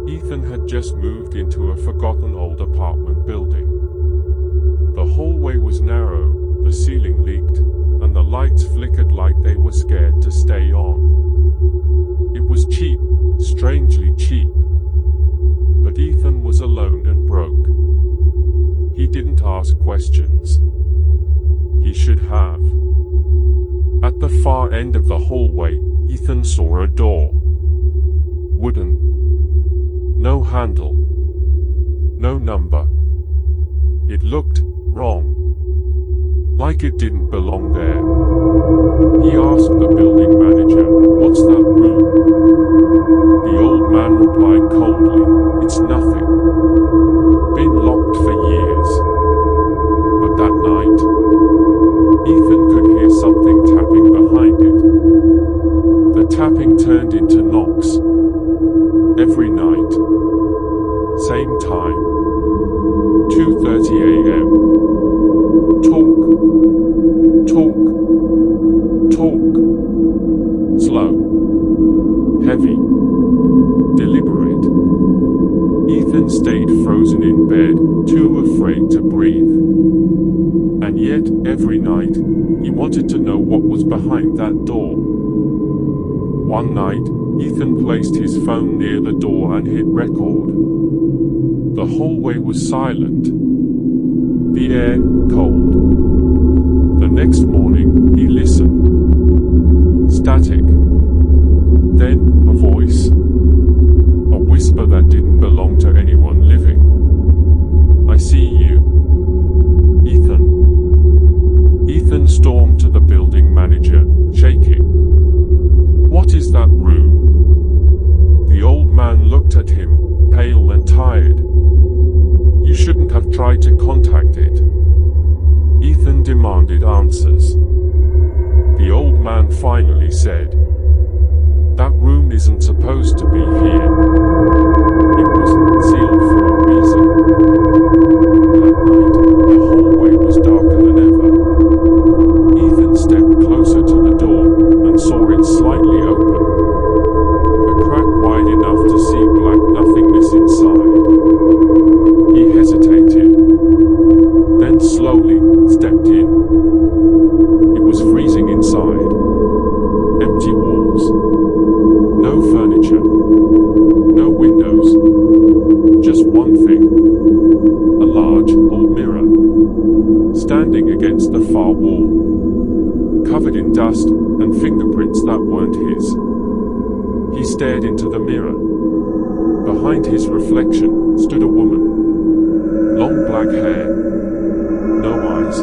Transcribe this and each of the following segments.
Ethan had just moved into a forgotten old apartment building. The hallway was narrow, the ceiling leaked, and the lights flickered like they were scared to stay on. It was cheap, strangely cheap. But Ethan was alone and broke. He didn't ask questions. He should have. At the far end of the hallway, Ethan saw a door. Wooden. No handle. No number. It looked wrong. Like it didn't belong there. He asked the building manager, "What's that room?" The old man replied coldly, "It's nothing. Been locked for years." But that night, Ethan could hear something tapping behind it. The tapping turned into knocks. Every night. Same time. 2:30 a.m. Talk. Talk. Talk. Slow. Heavy. Deliberate. Ethan stayed frozen in bed, too afraid to breathe. And yet, every night, he wanted to know what was behind that door. One night, Ethan placed his phone near the door and hit record. The hallway was silent. The air cold. The next morning, he listened. Static. Then, a voice. A whisper that didn't belong to anyone living. "I see you, Ethan." Ethan stormed to the building manager, shaking. "What is that room?" The old man looked at him, pale and tired. "You shouldn't have tried to contact it." Ethan demanded answers. The old man finally said, "That room isn't supposed to be here. It was sealed for a reason." That night, the hallway was darker than ever. Ethan stepped closer to the door and saw it slightly open. A crack wide enough to see black nothingness inside. He hesitated, then slowly stepped in. It was freezing inside. Empty walls. No furniture. No windows. Just one thing. A large, old mirror. Standing against the far wall. Covered in dust and fingerprints that weren't his. He stared into the mirror. Behind his reflection stood a woman. Long black hair. No eyes.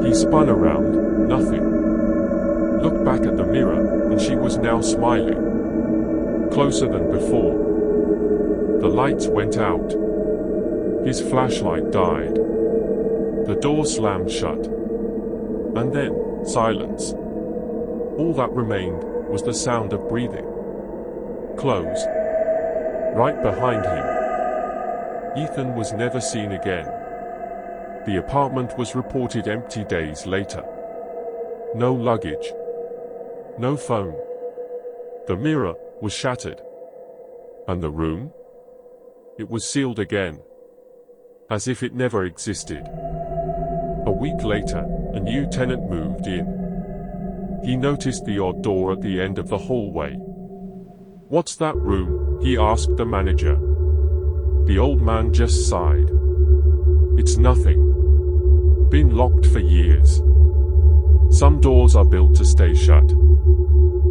He spun around. Nothing. Looked back at the mirror, and she was now smiling. Closer than before. The lights went out. His flashlight died. The door slammed shut. And then, silence. All that remained was the sound of breathing. Close. Right behind him. Ethan was never seen again. The apartment was reported empty days later. No luggage. No phone. The mirror was shattered. And the room? It was sealed again. As if it never existed. A week later, a new tenant moved in. He noticed the odd door at the end of the hallway. "What's that room?" he asked the manager. The old man just sighed. "It's nothing. Been locked for years. Some doors are built to stay shut.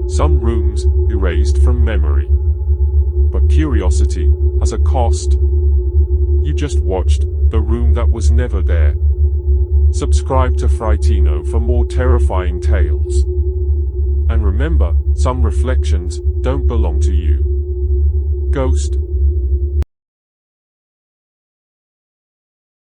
Some rooms erased from memory. But curiosity has a cost. You just watched the room that was never there." Subscribe to Frightino for more terrifying tales. And remember, some reflections don't belong to you. Ghost.